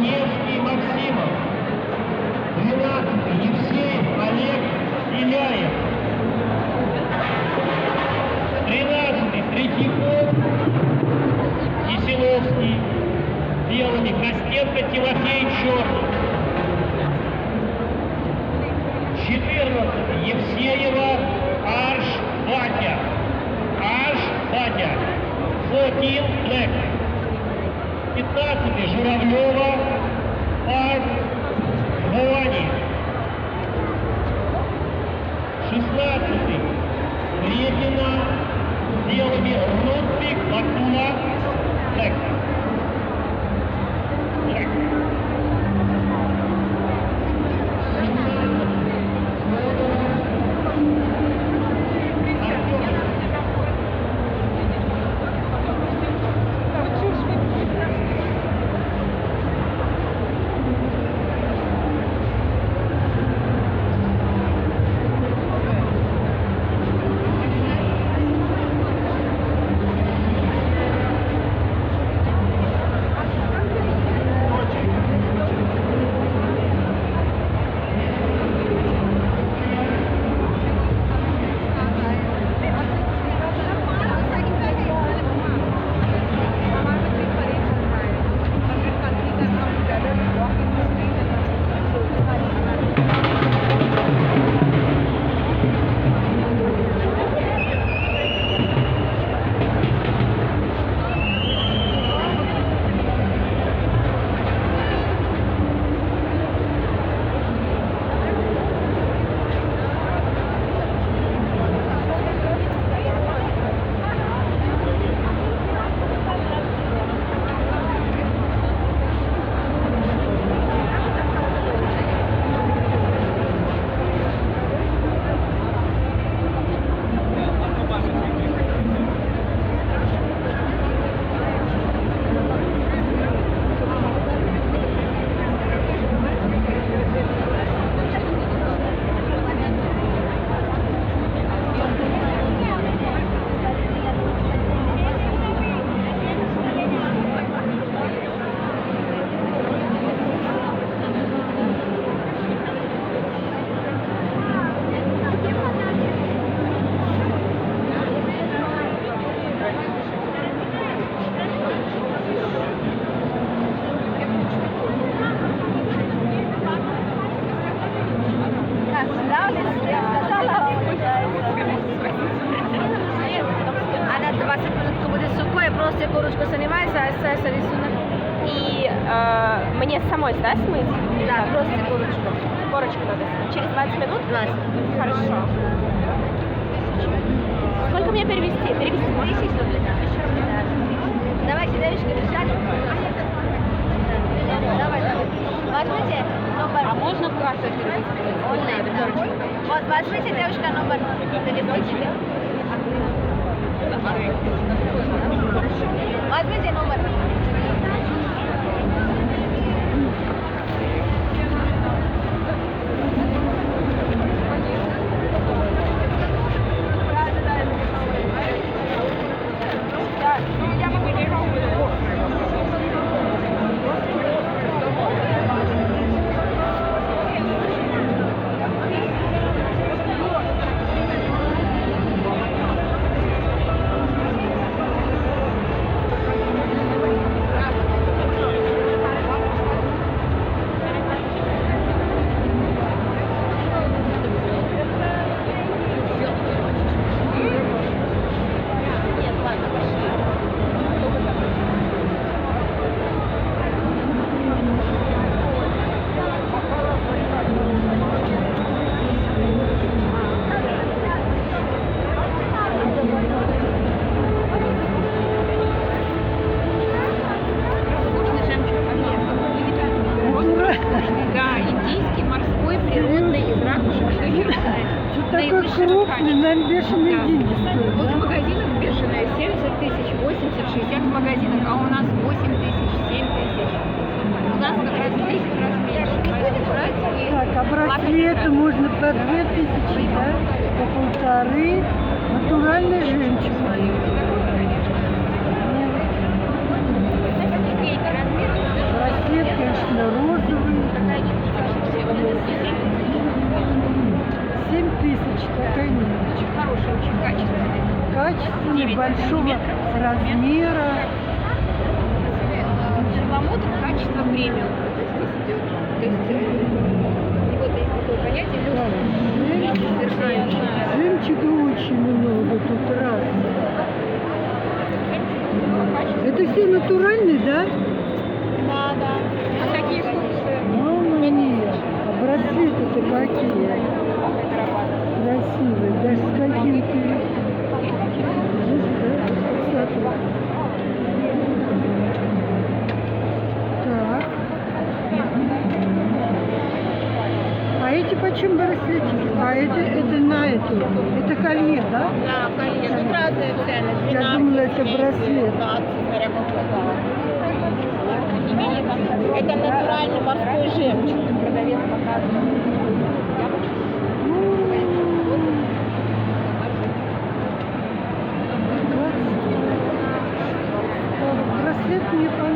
Невский Максимов. 12-й Евсеев Олег Иляев. 13-й Третьяков Киселовский. Белыми Костенко Тимофей Черный. 14-й Евсеева Арш Батя. Арш Батя. Фотин Блэк. 15-й Журавлева Парк Вуани. 16-й Репина белыми Рудвиг Батула Блэк. Она 20 минут будет сухое, просто курочку занимается, а остается рисунок. И мне самой, да, смыть? Да, просто курочку. Корочку надо снять. Через 20 минут? 20. Хорошо. Сколько мне перевести? Перевести можно? 10 рублей. Давайте, девочки, держать. Давай, давай. Возьмите номер. А можно карту перевести? Вот, возьмите, девушка, номер телефончика. Возьмите номер. Да, индийский, морской, природный, из ракушек, что еще знает. Такой крупный, нам бешеные деньги стоит. Вот в магазинах бешеная 70 тысяч, 80, 60 в магазинах, а у нас 8 тысяч, 7 тысяч. У нас как раз в 10 раз меньше. Поэтому брать и Так, а браслеты можно по 2000, да? По 1500. Натуральная женщина. Браслет, конечно, качественный, большого размера. Перламутр качество премиум. То есть вот есть такое понятие люкс. Жемчуга очень много тут разных. Это все натуральный, да? Да, да. А такие вкусы. Мама мия, а браслеты-то какие? Красивые, даже с каким-то... Так. А эти почем браслетики? А это на эту? Это колье, да? Да, колье. Тут разные цены. Я думала, это браслет. Это натуральный морской жемчуг. Продавец показывает. Браслет мне понравился.